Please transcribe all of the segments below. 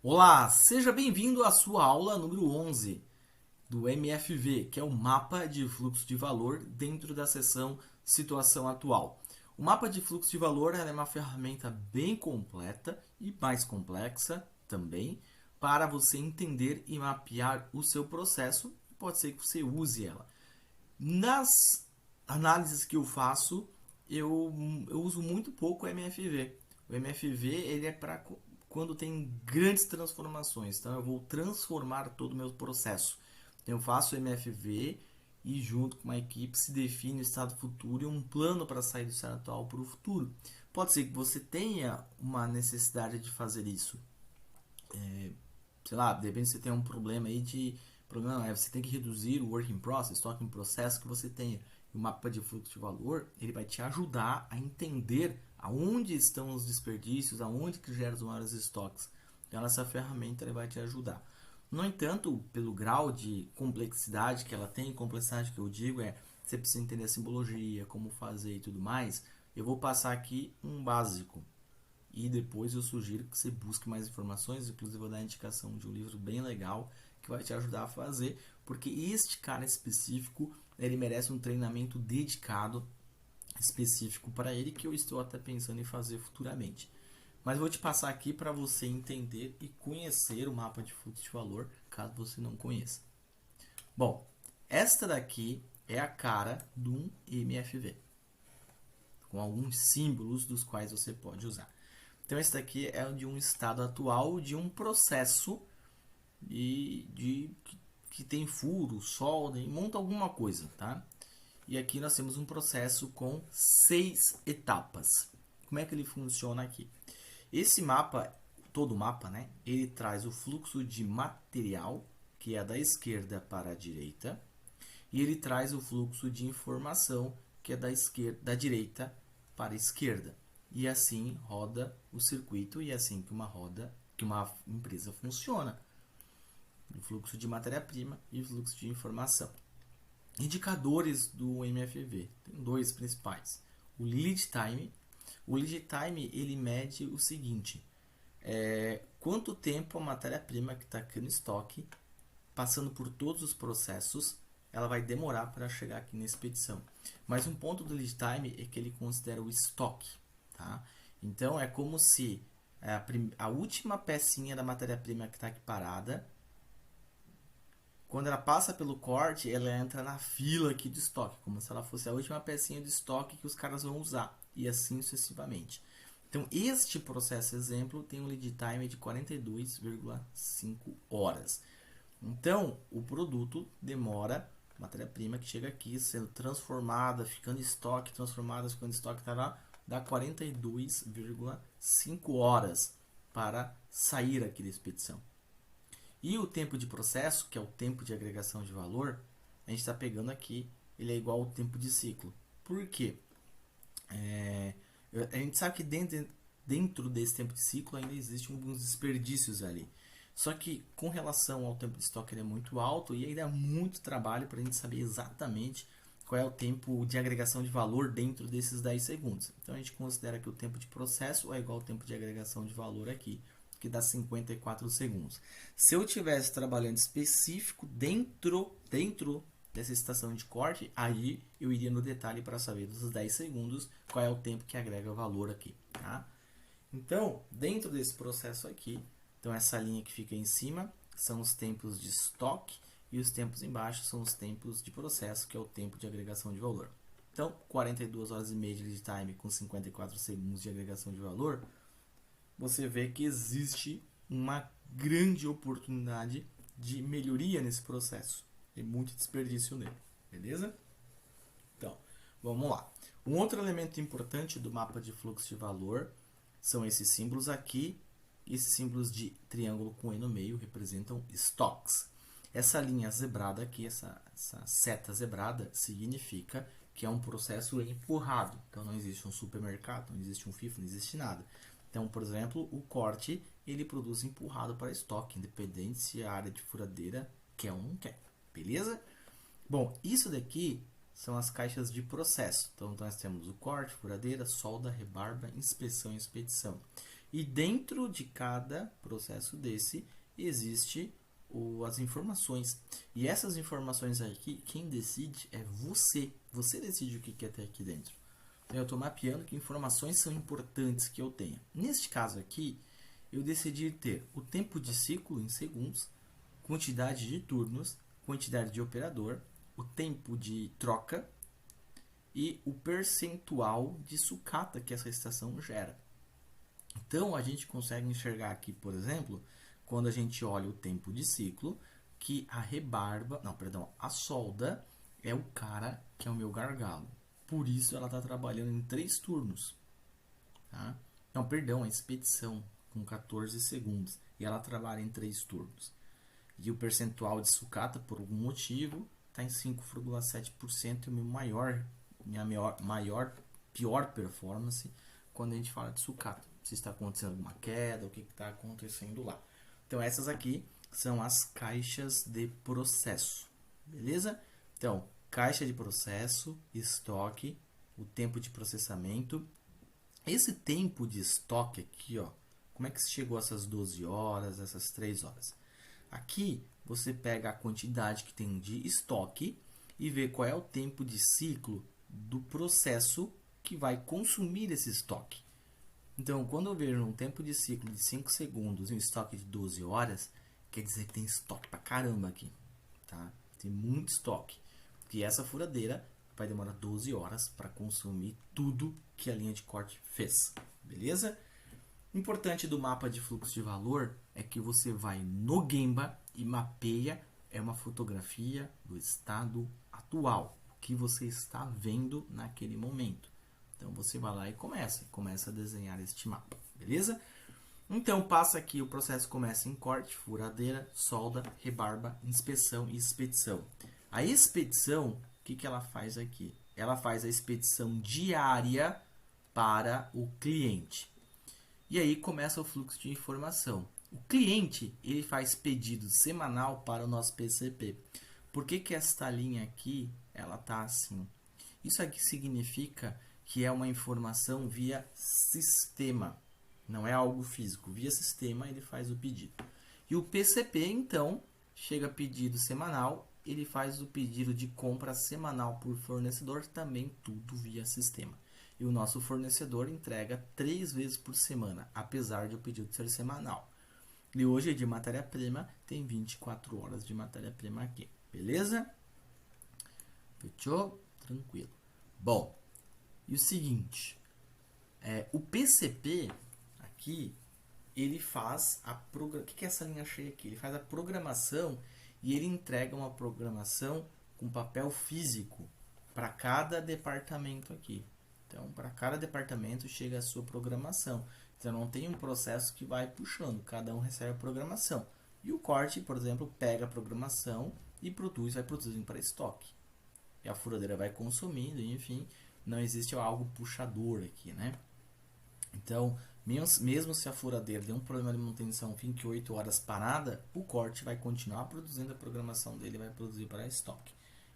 Olá, seja bem-vindo à sua aula número 11 do MFV, que é o Mapa de Fluxo de Valor dentro da seção Situação Atual. O mapa de fluxo de valor é uma ferramenta bem completa e mais complexa também para você entender e mapear o seu processo. Pode ser que você use ela. Nas análises que eu faço, eu uso muito pouco o MFV. O MFV ele é para quando tem grandes transformações. Então eu vou transformar todo o meu processo. Então eu faço o MFV e junto com uma equipe se define o estado futuro e um plano para sair do estado atual para o futuro. Pode ser que você tenha uma necessidade de fazer isso. Sei lá, de repente você tem um problema aí de problema é você tem que reduzir o work in process, estoque em processo que você tenha. E o mapa de fluxo de valor, ele vai te ajudar a entender aonde estão os desperdícios, aonde que geram os maiores estoques. Então essa ferramenta ele vai te ajudar. No entanto, pelo grau de complexidade que ela tem, complexidade que eu digo é você precisa entender a simbologia, como fazer e tudo mais. Eu vou passar aqui um básico, e depois eu sugiro que você busque mais informações, inclusive vou dar a indicação de um livro bem legal que vai te ajudar a fazer, porque este cara específico, ele merece um treinamento dedicado específico para ele, que eu estou até pensando em fazer futuramente. Mas vou te passar aqui para você entender e conhecer o mapa de fluxo de valor, caso você não conheça. Bom, esta daqui é a cara de um MFV, com alguns símbolos dos quais você pode usar. Então, esse daqui é de um estado atual de um processo que tem furo, solda, e monta alguma coisa, tá? E aqui nós temos um processo com 6 etapas. Como é que ele funciona aqui? Esse mapa, todo mapa, né? Ele traz o fluxo de material, que é da esquerda para a direita, e ele traz o fluxo de informação, que é da direita para a esquerda. E assim roda o circuito e é assim que uma empresa funciona. O fluxo de matéria-prima e o fluxo de informação. Indicadores do MFV. Tem dois principais. O lead time. O lead time ele mede o seguinte: quanto tempo a matéria-prima que está aqui no estoque, passando por todos os processos, ela vai demorar para chegar aqui na expedição. Mas um ponto do lead time é que ele considera o estoque. Tá? Então é como se a última pecinha da matéria-prima que está aqui parada, quando ela passa pelo corte, ela entra na fila aqui do estoque, como se ela fosse a última pecinha do estoque que os caras vão usar, e assim sucessivamente. Então, este processo exemplo tem um lead time de 42,5 horas. Então, o produto demora, matéria-prima que chega aqui, sendo transformada, ficando em estoque, transformada, ficando em estoque, tá, dá 42,5 horas para sair aqui da expedição. E o tempo de processo, que é o tempo de agregação de valor, a gente está pegando aqui, ele é igual ao tempo de ciclo. Por quê? A gente sabe que dentro desse tempo de ciclo ainda existem alguns desperdícios ali. Só que com relação ao tempo de estoque ele é muito alto e ainda é muito trabalho para a gente saber exatamente qual é o tempo de agregação de valor dentro desses 10 segundos. Então a gente considera que o tempo de processo é igual ao tempo de agregação de valor aqui, que dá 54 segundos. Se eu tivesse trabalhando específico dentro dessa estação de corte, aí eu iria no detalhe para saber dos 10 segundos qual é o tempo que agrega valor aqui. Tá? Então, dentro desse processo aqui, então essa linha que fica em cima são os tempos de estoque e os tempos embaixo são os tempos de processo, que é o tempo de agregação de valor. Então, 42 horas e meia de lead time com 54 segundos de agregação de valor, você vê que existe uma grande oportunidade de melhoria nesse processo. Tem muito desperdício nele, beleza? Então, vamos lá. Um outro elemento importante do mapa de fluxo de valor são esses símbolos aqui. Esses símbolos de triângulo com E no meio representam estoques. Essa linha zebrada aqui, essa seta zebrada, significa que é um processo empurrado. Então não existe um supermercado, não existe um FIFO, não existe nada. Então, por exemplo, o corte ele produz empurrado para estoque, independente se a área de furadeira quer ou não quer. Beleza? Bom, isso daqui são as caixas de processo. Então, nós temos o corte, furadeira, solda, rebarba, inspeção e expedição. E dentro de cada processo desse existe as informações. E essas informações aqui, quem decide é você. Você decide o que quer ter aqui dentro. Então, eu estou mapeando que informações são importantes que eu tenha. Neste caso aqui, eu decidi ter o tempo de ciclo em segundos, quantidade de turnos, quantidade de operador, o tempo de troca e o percentual de sucata que essa estação gera. Então, a gente consegue enxergar aqui, por exemplo, quando a gente olha o tempo de ciclo, que a solda é o cara que é o meu gargalo. Por isso, ela está trabalhando em 3 turnos. Tá? Não, perdão, a expedição com 14 segundos. E ela trabalha em 3 turnos. E o percentual de sucata, por algum motivo, está em 5,7% e pior performance quando a gente fala de sucata. Se está acontecendo alguma queda, o que está acontecendo lá. Então, essas aqui são as caixas de processo. Beleza? Então, caixa de processo, estoque, o tempo de processamento. Esse tempo de estoque aqui, ó, como é que chegou a essas 12 horas, essas 3 horas? Aqui você pega a quantidade que tem de estoque e vê qual é o tempo de ciclo do processo que vai consumir esse estoque. Então, quando eu vejo um tempo de ciclo de 5 segundos e um estoque de 12 horas, quer dizer que tem estoque pra caramba aqui. Tá? Tem muito estoque. E essa furadeira vai demorar 12 horas para consumir tudo que a linha de corte fez. Beleza? O importante do mapa de fluxo de valor é que você vai no Gemba e mapeia uma fotografia do estado atual, o que você está vendo naquele momento. Então você vai lá e começa a desenhar este mapa, beleza? Então passa aqui, o processo começa em corte, furadeira, solda, rebarba, inspeção e expedição. A expedição, o que ela faz aqui? Ela faz a expedição diária para o cliente. E aí começa o fluxo de informação. O cliente, ele faz pedido semanal para o nosso PCP. Por que esta linha aqui, ela tá assim? Isso aqui significa que é uma informação via sistema. Não é algo físico. Via sistema, ele faz o pedido. E o PCP, então, chega pedido semanal, ele faz o pedido de compra semanal por fornecedor, também tudo via sistema. E o nosso fornecedor entrega 3 vezes por semana, apesar de o pedido ser semanal. E hoje de matéria-prima, tem 24 horas de matéria-prima aqui. Beleza? Fechou? Tranquilo. Bom, e o seguinte, o PCP aqui, ele faz o que é essa linha cheia aqui? Ele faz a programação e ele entrega uma programação com papel físico para cada departamento aqui. Então, para cada departamento chega a sua programação. Então, não tem um processo que vai puxando, cada um recebe a programação. E o corte, por exemplo, pega a programação e vai produzindo para estoque. E a furadeira vai consumindo, enfim, não existe algo puxador aqui, né? Então, mesmo se a furadeira der um problema de manutenção, fique 8 horas parada, o corte vai continuar produzindo a programação dele, vai produzir para estoque.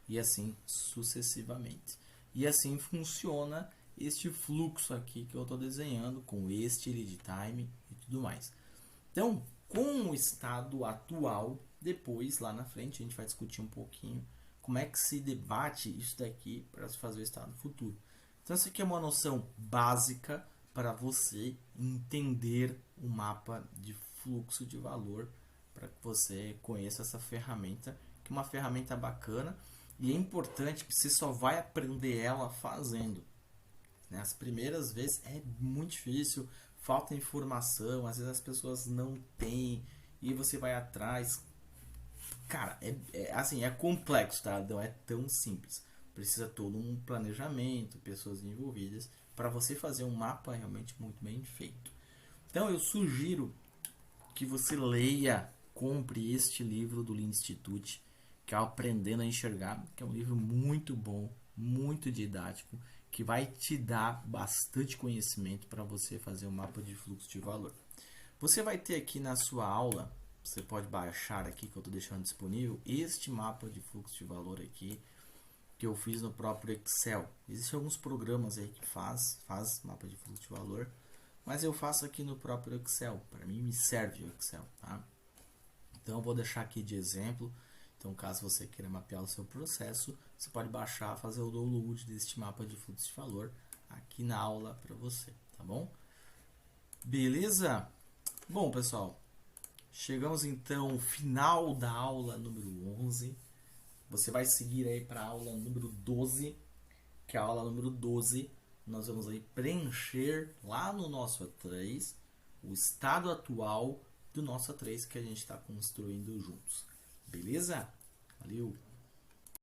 E assim sucessivamente. E assim funciona este fluxo aqui que eu estou desenhando com este lead time e tudo mais. Então, com o estado atual, depois lá na frente a gente vai discutir um pouquinho como é que se debate isso daqui para se fazer o estado futuro. Então, essa aqui é uma noção básica para você entender o mapa de fluxo de valor, para que você conheça essa ferramenta, que é uma ferramenta bacana e é importante que você só vai aprender ela fazendo. As primeiras vezes é muito difícil, falta informação, às vezes as pessoas não têm e você vai atrás. Cara, assim, é complexo, tá? Não é tão simples. Precisa todo um planejamento, pessoas envolvidas, para você fazer um mapa realmente muito bem feito. Então eu sugiro que você leia, compre este livro do Lean Institute, que é Aprendendo a Enxergar, que é um livro muito bom, muito didático, que vai te dar bastante conhecimento para você fazer um mapa de fluxo de valor. Você vai ter aqui na sua aula, você pode baixar aqui que eu estou deixando disponível, este mapa de fluxo de valor aqui, que eu fiz no próprio Excel. Existem alguns programas aí que faz mapa de fluxo de valor, mas eu faço aqui no próprio Excel. Para mim me serve o Excel, tá? Então eu vou deixar aqui de exemplo. Então, caso você queira mapear o seu processo, você pode baixar, fazer o download deste mapa de fluxo de valor aqui na aula para você, tá bom? Beleza? Bom, pessoal, chegamos então ao final da aula número 11. Você vai seguir aí para a aula número 12, que é a aula número 12. Nós vamos aí preencher lá no nosso A3 o estado atual do nosso A3 que a gente está construindo juntos. Beleza? Valeu!